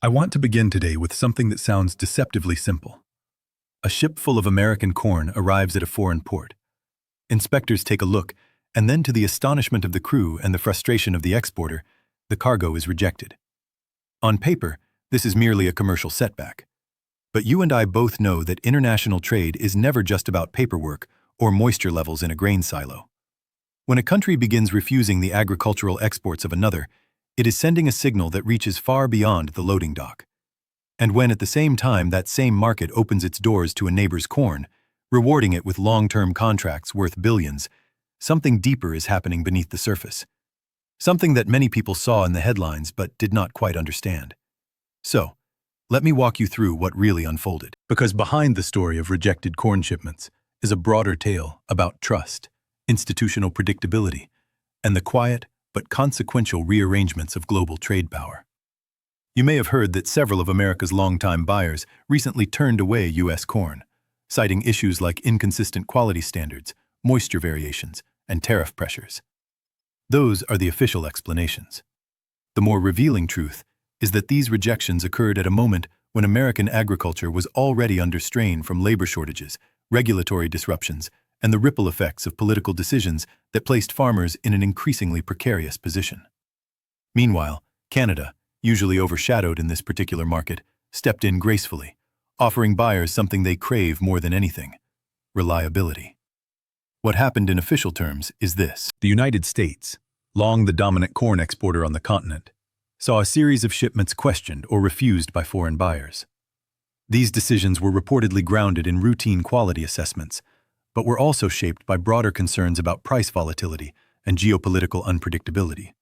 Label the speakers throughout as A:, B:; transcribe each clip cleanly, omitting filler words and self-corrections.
A: I want to begin today with something that sounds deceptively simple. A ship full of American corn arrives at a foreign port. Inspectors take a look, and then to the astonishment of the crew and the frustration of the exporter, the cargo is rejected. On paper, this is merely a commercial setback. But you and I both know that international trade is never just about paperwork or moisture levels in a grain silo. When a country begins refusing the agricultural exports of another, it is sending a signal that reaches far beyond the loading dock. And when at the same time that same market opens its doors to a neighbor's corn, rewarding it with long-term contracts worth billions, something deeper is happening beneath the surface. Something that many people saw in the headlines but did not quite understand. So, let me walk you through what really unfolded. Because behind the story of rejected corn shipments is a broader tale about trust, institutional predictability, and the quiet but consequential rearrangements of global trade power. You may have heard that several of America's longtime buyers recently turned away U.S. corn, citing issues like inconsistent quality standards, moisture variations, and tariff pressures. Those are the official explanations. The more revealing truth is that these rejections occurred at a moment when American agriculture was already under strain from labor shortages, regulatory disruptions, and the ripple effects of political decisions that placed farmers in an increasingly precarious position. Meanwhile, Canada, usually overshadowed in this particular market, stepped in gracefully, offering buyers something they crave more than anything: reliability. What happened in official terms is this. The United States, long the dominant corn exporter on the continent, saw a series of shipments questioned or refused by foreign buyers. These decisions were reportedly grounded in routine quality assessments, but were also shaped by broader concerns about price volatility and geopolitical unpredictability.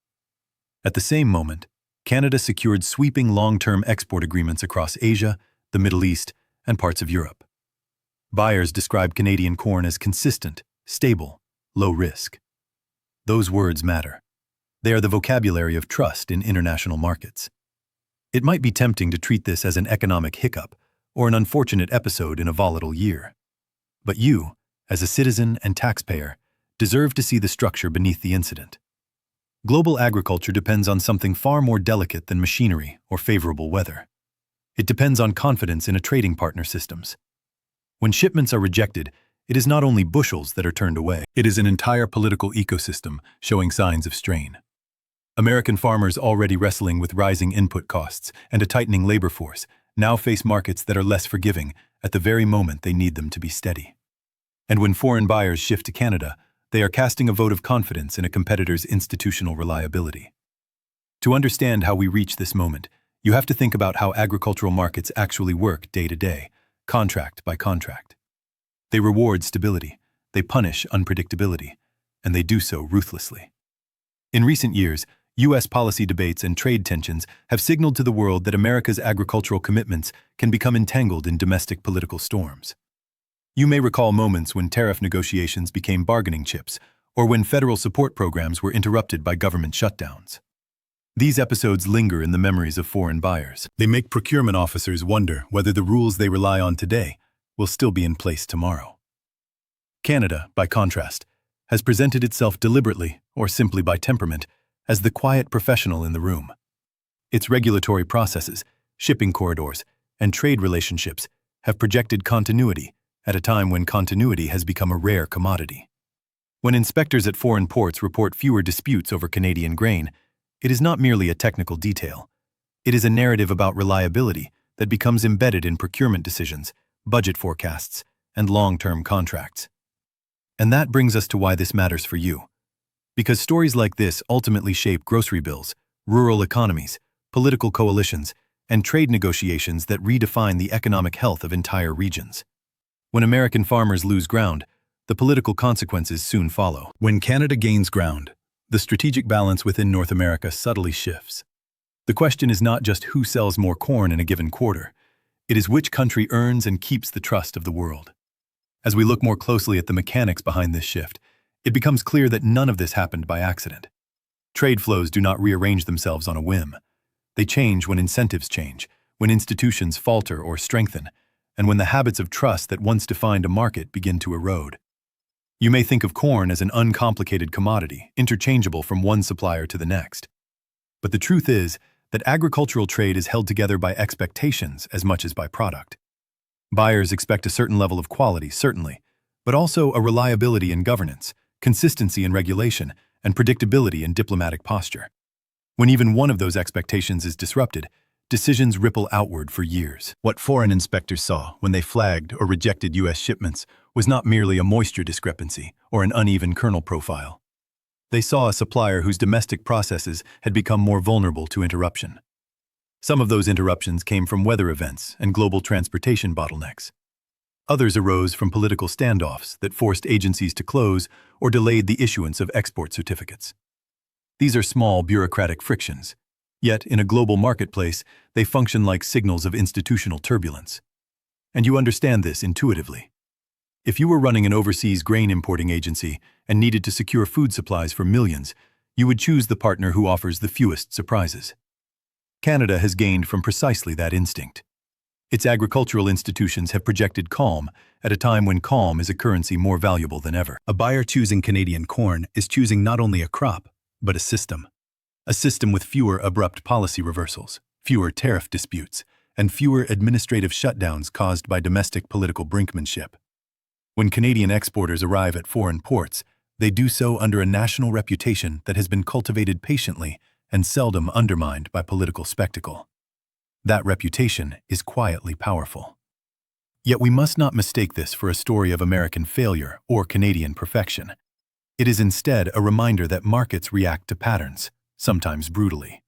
A: At the same moment, Canada secured sweeping long-term export agreements across Asia, the Middle East, and parts of Europe. Buyers describe Canadian corn as consistent, stable, low risk. Those words matter. They are the vocabulary of trust in international markets. It might be tempting to treat this as an economic hiccup or an unfortunate episode in a volatile year. But you, as a citizen and taxpayer, deserve to see the structure beneath the incident. Global agriculture depends on something far more delicate than machinery or favorable weather. It depends on confidence in a trading partner systems. When shipments are rejected, it is not only bushels that are turned away. It is an entire political ecosystem showing signs of strain. American farmers already wrestling with rising input costs and a tightening labor force now face markets that are less forgiving at the very moment they need them to be steady. And when foreign buyers shift to Canada, they are casting a vote of confidence in a competitor's institutional reliability. To understand how we reach this moment, you have to think about how agricultural markets actually work day to day, contract by contract. They reward stability, they punish unpredictability, and they do so ruthlessly. In recent years, U.S. policy debates and trade tensions have signaled to the world that America's agricultural commitments can become entangled in domestic political storms. You may recall moments when tariff negotiations became bargaining chips, or when federal support programs were interrupted by government shutdowns. These episodes linger in the memories of foreign buyers. They make procurement officers wonder whether the rules they rely on today will still be in place tomorrow. Canada, by contrast, has presented itself deliberately, or simply by temperament, as the quiet professional in the room. Its regulatory processes, shipping corridors, and trade relationships have projected continuity at a time when continuity has become a rare commodity. When inspectors at foreign ports report fewer disputes over Canadian grain, it is not merely a technical detail. It is a narrative about reliability that becomes embedded in procurement decisions, budget forecasts, and long-term contracts. And that brings us to why this matters for you. Because stories like this ultimately shape grocery bills, rural economies, political coalitions, and trade negotiations that redefine the economic health of entire regions. When American farmers lose ground, the political consequences soon follow. When Canada gains ground, the strategic balance within North America subtly shifts. The question is not just who sells more corn in a given quarter. It is which country earns and keeps the trust of the world. As we look more closely at the mechanics behind this shift, it becomes clear that none of this happened by accident. Trade flows do not rearrange themselves on a whim. They change when incentives change, when institutions falter or strengthen, and when the habits of trust that once defined a market begin to erode. You may think of corn as an uncomplicated commodity, interchangeable from one supplier to the next. But the truth is that agricultural trade is held together by expectations as much as by product. Buyers expect a certain level of quality, certainly, but also a reliability in governance, consistency in regulation, and predictability in diplomatic posture. When even one of those expectations is disrupted, decisions ripple outward for years. What foreign inspectors saw when they flagged or rejected U.S. shipments was not merely a moisture discrepancy or an uneven kernel profile. They saw a supplier whose domestic processes had become more vulnerable to interruption. Some of those interruptions came from weather events and global transportation bottlenecks. Others arose from political standoffs that forced agencies to close or delayed the issuance of export certificates. These are small bureaucratic frictions, yet in a global marketplace, they function like signals of institutional turbulence. And you understand this intuitively. If you were running an overseas grain importing agency and needed to secure food supplies for millions, you would choose the partner who offers the fewest surprises. Canada has gained from precisely that instinct. Its agricultural institutions have projected calm at a time when calm is a currency more valuable than ever. A buyer choosing Canadian corn is choosing not only a crop, but a system. A system with fewer abrupt policy reversals, fewer tariff disputes, and fewer administrative shutdowns caused by domestic political brinkmanship. When Canadian exporters arrive at foreign ports, they do so under a national reputation that has been cultivated patiently and seldom undermined by political spectacle. That reputation is quietly powerful. Yet we must not mistake this for a story of American failure or Canadian perfection. It is instead a reminder that markets react to patterns, sometimes brutally.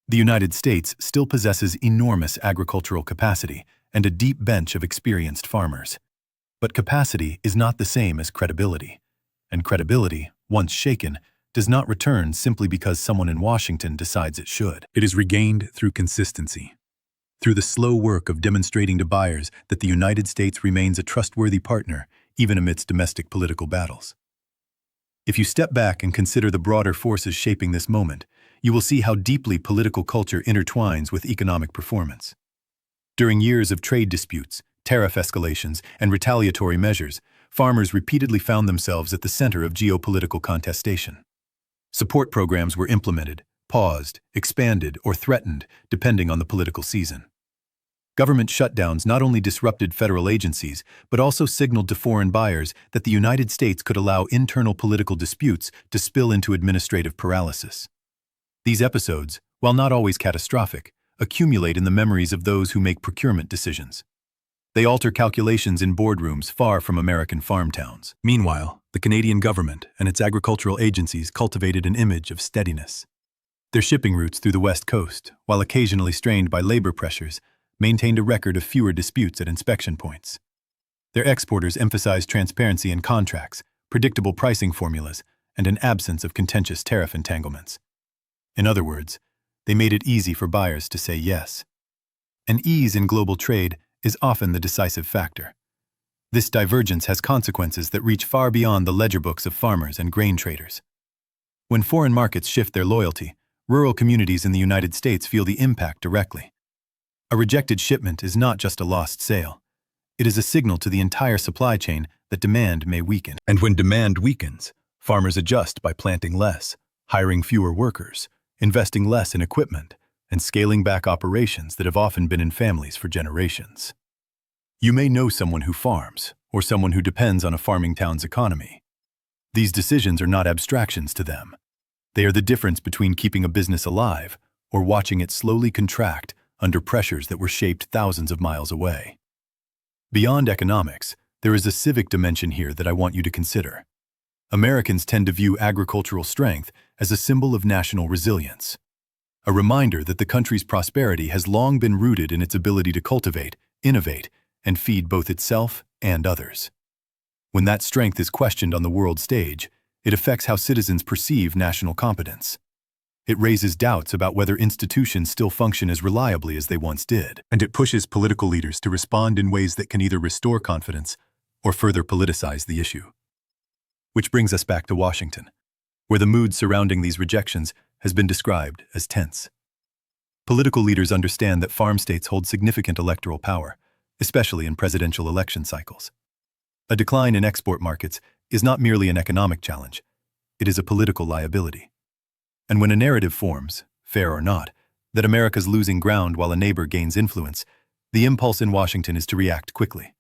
A: The United States still possesses enormous agricultural capacity and a deep bench of experienced farmers. But capacity is not the same as credibility. And credibility, once shaken, does not return simply because someone in Washington decides it should. It is regained through consistency, through the slow work of demonstrating to buyers that the United States remains a trustworthy partner even amidst domestic political battles. If you step back and consider the broader forces shaping this moment, you will see how deeply political culture intertwines with economic performance. During years of trade disputes, tariff escalations, and retaliatory measures, farmers repeatedly found themselves at the center of geopolitical contestation. Support programs were implemented, paused, expanded, or threatened, depending on the political season. Government shutdowns not only disrupted federal agencies, but also signaled to foreign buyers that the United States could allow internal political disputes to spill into administrative paralysis. These episodes, while not always catastrophic, accumulate in the memories of those who make procurement decisions. They alter calculations in boardrooms far from American farm towns. Meanwhile, the Canadian government and its agricultural agencies cultivated an image of steadiness. Their shipping routes through the West Coast, while occasionally strained by labor pressures, maintained a record of fewer disputes at inspection points. Their exporters emphasized transparency in contracts, predictable pricing formulas, and an absence of contentious tariff entanglements. In other words, they made it easy for buyers to say yes. And ease in global trade is often the decisive factor. This divergence has consequences that reach far beyond the ledger books of farmers and grain traders. When foreign markets shift their loyalty, rural communities in the United States feel the impact directly. A rejected shipment is not just a lost sale. It is a signal to the entire supply chain that demand may weaken. And when demand weakens, farmers adjust by planting less, hiring fewer workers, investing less in equipment, and scaling back operations that have often been in families for generations. You may know someone who farms, or someone who depends on a farming town's economy. These decisions are not abstractions to them. They are the difference between keeping a business alive or watching it slowly contract under pressures that were shaped thousands of miles away. Beyond economics, there is a civic dimension here that I want you to consider. Americans tend to view agricultural strength as a symbol of national resilience. A reminder that the country's prosperity has long been rooted in its ability to cultivate, innovate, and feed both itself and others. When that strength is questioned on the world stage, it affects how citizens perceive national competence. It raises doubts about whether institutions still function as reliably as they once did, and it pushes political leaders to respond in ways that can either restore confidence or further politicize the issue. Which brings us back to Washington, where the mood surrounding these rejections has been described as tense. Political leaders understand that farm states hold significant electoral power, especially in presidential election cycles. A decline in export markets is not merely an economic challenge, it is a political liability. And when a narrative forms, fair or not, that America's losing ground while a neighbor gains influence, the impulse in Washington is to react quickly.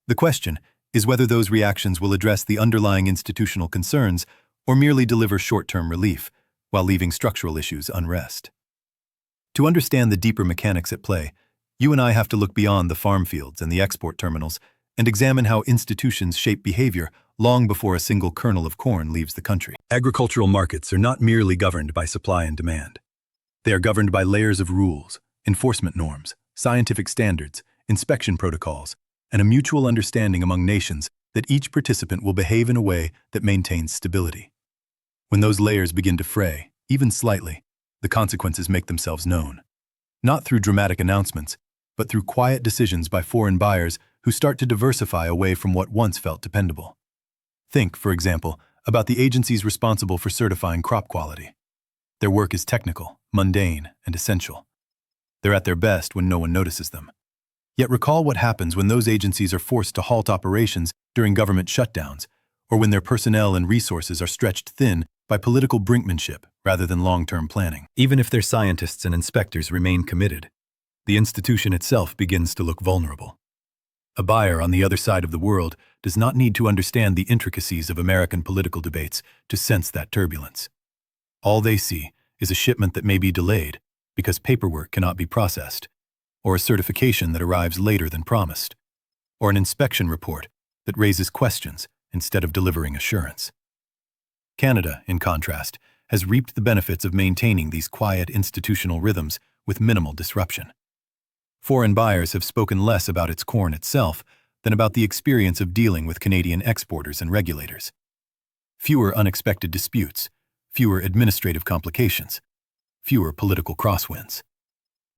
A: The question is whether those reactions will address the underlying institutional concerns or merely deliver short-term relief while leaving structural issues unrest. To understand the deeper mechanics at play, you and I have to look beyond the farm fields and the export terminals and examine how institutions shape behavior long before a single kernel of corn leaves the country. Agricultural markets are not merely governed by supply and demand. They are governed by layers of rules, enforcement norms, scientific standards, inspection protocols, and a mutual understanding among nations that each participant will behave in a way that maintains stability. When those layers begin to fray, even slightly, the consequences make themselves known. Not through dramatic announcements, but through quiet decisions by foreign buyers who start to diversify away from what once felt dependable. Think, for example, about the agencies responsible for certifying crop quality. Their work is technical, mundane, and essential. They're at their best when no one notices them. Yet recall what happens when those agencies are forced to halt operations during government shutdowns, or when their personnel and resources are stretched thin by political brinkmanship rather than long-term planning. Even if their scientists and inspectors remain committed, the institution itself begins to look vulnerable. A buyer on the other side of the world does not need to understand the intricacies of American political debates to sense that turbulence. All they see is a shipment that may be delayed because paperwork cannot be processed, or a certification that arrives later than promised, or an inspection report that raises questions instead of delivering assurance. Canada, in contrast, has reaped the benefits of maintaining these quiet institutional rhythms with minimal disruption. Foreign buyers have spoken less about its corn itself than about the experience of dealing with Canadian exporters and regulators. Fewer unexpected disputes, fewer administrative complications, fewer political crosswinds.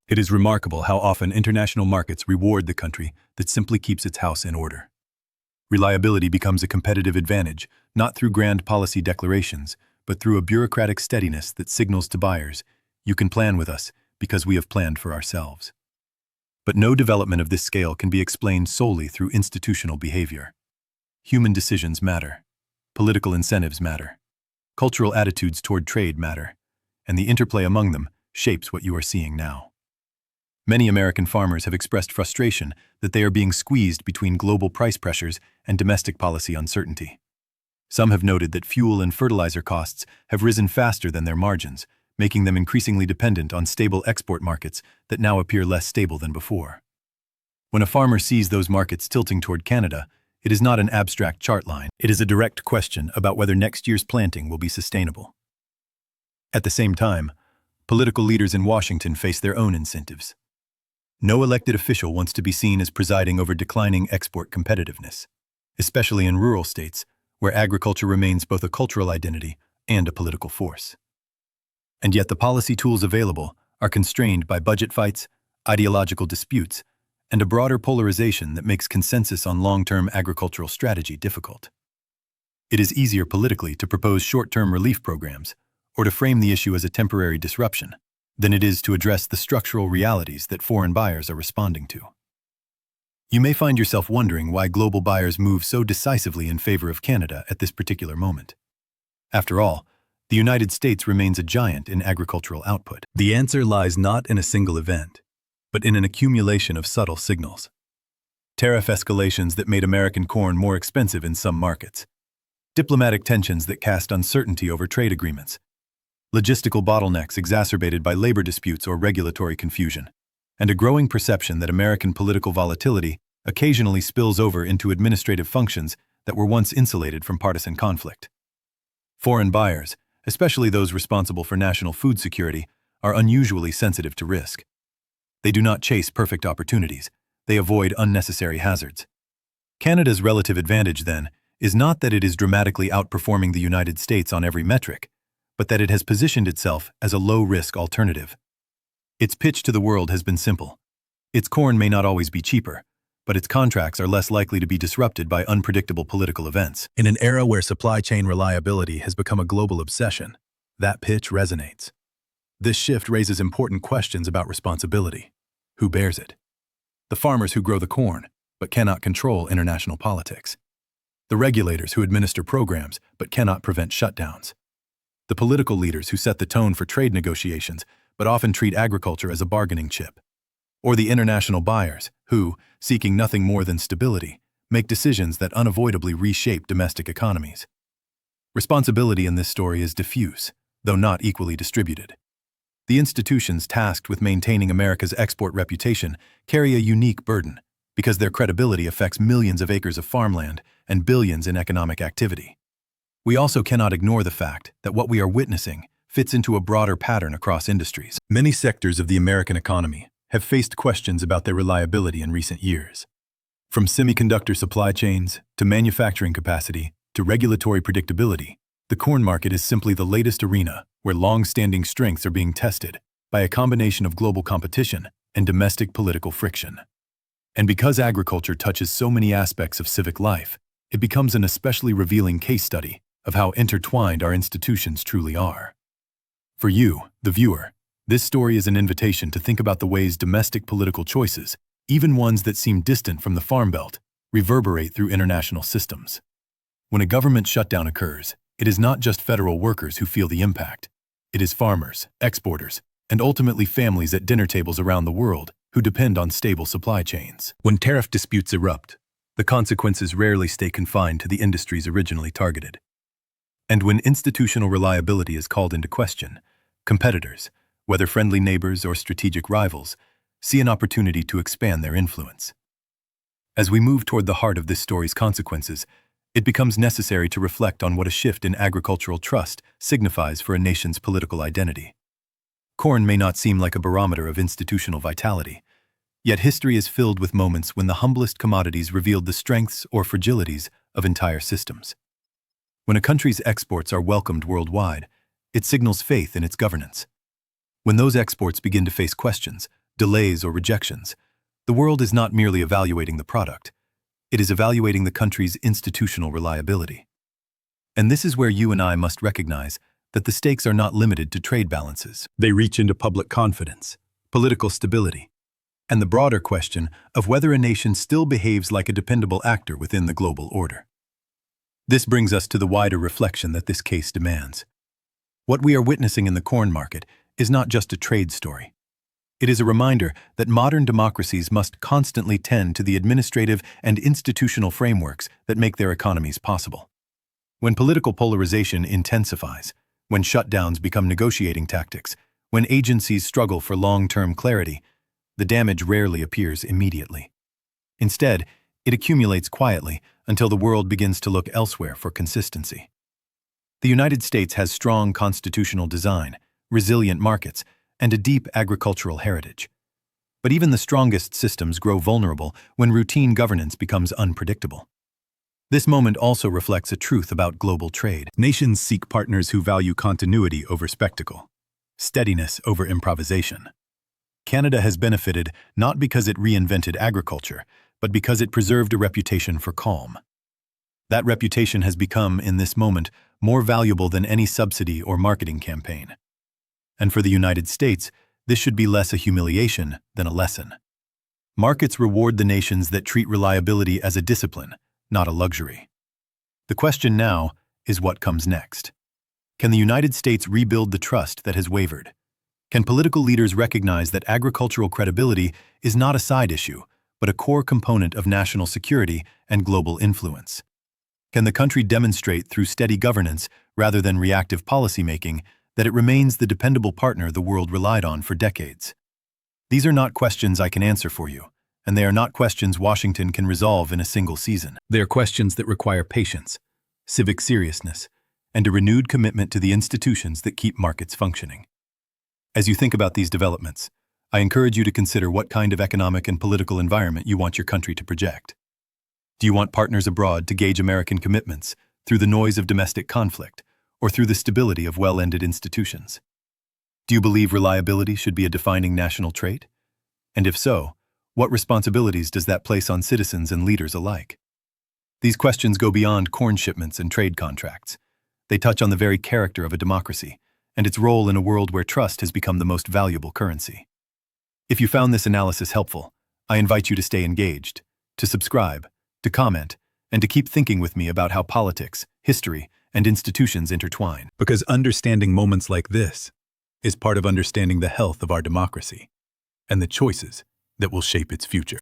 A: It is remarkable how often international markets reward the country that simply keeps its house in order. Reliability becomes a competitive advantage, not through grand policy declarations, but through a bureaucratic steadiness that signals to buyers, "You can plan with us because we have planned for ourselves." But no development of this scale can be explained solely through institutional behavior. Human decisions matter. Political incentives matter. Cultural attitudes toward trade matter. And the interplay among them shapes what you are seeing now. Many American farmers have expressed frustration that they are being squeezed between global price pressures and domestic policy uncertainty. Some have noted that fuel and fertilizer costs have risen faster than their margins, making them increasingly dependent on stable export markets that now appear less stable than before. When a farmer sees those markets tilting toward Canada, it is not an abstract chart line. It is a direct question about whether next year's planting will be sustainable. At the same time, political leaders in Washington face their own incentives. No elected official wants to be seen as presiding over declining export competitiveness, especially in rural states where agriculture remains both a cultural identity and a political force. And yet the policy tools available are constrained by budget fights, ideological disputes, and a broader polarization that makes consensus on long-term agricultural strategy difficult. It is easier politically to propose short-term relief programs or to frame the issue as a temporary disruption than it is to address the structural realities that foreign buyers are responding to. You may find yourself wondering why global buyers move so decisively in favor of Canada at this particular moment. After all, the United States remains a giant in agricultural output. The answer lies not in a single event, but in an accumulation of subtle signals. Tariff escalations that made American corn more expensive in some markets, diplomatic tensions that cast uncertainty over trade agreements, logistical bottlenecks exacerbated by labor disputes or regulatory confusion, and a growing perception that American political volatility occasionally spills over into administrative functions that were once insulated from partisan conflict. Foreign buyers, especially those responsible for national food security, are unusually sensitive to risk. They do not chase perfect opportunities. They avoid unnecessary hazards. Canada's relative advantage, then, is not that it is dramatically outperforming the United States on every metric, but that it has positioned itself as a low-risk alternative. Its pitch to the world has been simple. Its corn may not always be cheaper, but its contracts are less likely to be disrupted by unpredictable political events. In an era where supply chain reliability has become a global obsession, that pitch resonates. This shift raises important questions about responsibility. Who bears it? The farmers who grow the corn, but cannot control international politics. The regulators who administer programs, but cannot prevent shutdowns. The political leaders who set the tone for trade negotiations, but often treat agriculture as a bargaining chip. Or the international buyers, who, seeking nothing more than stability, make decisions that unavoidably reshape domestic economies. Responsibility in this story is diffuse, though not equally distributed. The institutions tasked with maintaining America's export reputation carry a unique burden, because their credibility affects millions of acres of farmland and billions in economic activity. We also cannot ignore the fact that what we are witnessing fits into a broader pattern across industries. Many sectors of the American economy have faced questions about their reliability in recent years. From semiconductor supply chains to manufacturing capacity to regulatory predictability, the corn market is simply the latest arena where long-standing strengths are being tested by a combination of global competition and domestic political friction. And because agriculture touches so many aspects of civic life, it becomes an especially revealing case study of how intertwined our institutions truly are. For you, the viewer, this story is an invitation to think about the ways domestic political choices, even ones that seem distant from the Farm Belt, reverberate through international systems. When a government shutdown occurs, it is not just federal workers who feel the impact. It is farmers, exporters, and ultimately families at dinner tables around the world who depend on stable supply chains. When tariff disputes erupt, the consequences rarely stay confined to the industries originally targeted. And when institutional reliability is called into question, competitors, whether friendly neighbors or strategic rivals, see an opportunity to expand their influence. As we move toward the heart of this story's consequences, it becomes necessary to reflect on what a shift in agricultural trust signifies for a nation's political identity. Corn may not seem like a barometer of institutional vitality, yet history is filled with moments when the humblest commodities revealed the strengths or fragilities of entire systems. When a country's exports are welcomed worldwide, it signals faith in its governance. When those exports begin to face questions, delays, or rejections, the world is not merely evaluating the product, it is evaluating the country's institutional reliability. And this is where you and I must recognize that the stakes are not limited to trade balances. They reach into public confidence, political stability, and the broader question of whether a nation still behaves like a dependable actor within the global order. This brings us to the wider reflection that this case demands. What we are witnessing in the corn market is not just a trade story. It is a reminder that modern democracies must constantly tend to the administrative and institutional frameworks that make their economies possible. When political polarization intensifies, when shutdowns become negotiating tactics, when agencies struggle for long-term clarity, the damage rarely appears immediately. Instead, it accumulates quietly until the world begins to look elsewhere for consistency. The United States has strong constitutional design, resilient markets, and a deep agricultural heritage. But even the strongest systems grow vulnerable when routine governance becomes unpredictable. This moment also reflects a truth about global trade. Nations seek partners who value continuity over spectacle, steadiness over improvisation. Canada has benefited not because it reinvented agriculture, but because it preserved a reputation for calm. That reputation has become, in this moment, more valuable than any subsidy or marketing campaign. And for the United States, this should be less a humiliation than a lesson. Markets reward the nations that treat reliability as a discipline, not a luxury. The question now is what comes next. Can the United States rebuild the trust that has wavered? Can political leaders recognize that agricultural credibility is not a side issue, but a core component of national security and global influence? Can the country demonstrate through steady governance, rather than reactive policymaking, that it remains the dependable partner the world relied on for decades? These are not questions I can answer for you, and they are not questions Washington can resolve in a single season. They are questions that require patience, civic seriousness, and a renewed commitment to the institutions that keep markets functioning. As you think about these developments, I encourage you to consider what kind of economic and political environment you want your country to project. Do you want partners abroad to gauge American commitments through the noise of domestic conflict, or through the stability of well-ended institutions? Do you believe reliability should be a defining national trait? And if so, what responsibilities does that place on citizens and leaders alike? These questions go beyond corn shipments and trade contracts. They touch on the very character of a democracy and its role in a world where trust has become the most valuable currency. If you found this analysis helpful, I invite you to stay engaged, to subscribe, to comment, and to keep thinking with me about how politics, history, and institutions intertwine. Because understanding moments like this is part of understanding the health of our democracy and the choices that will shape its future.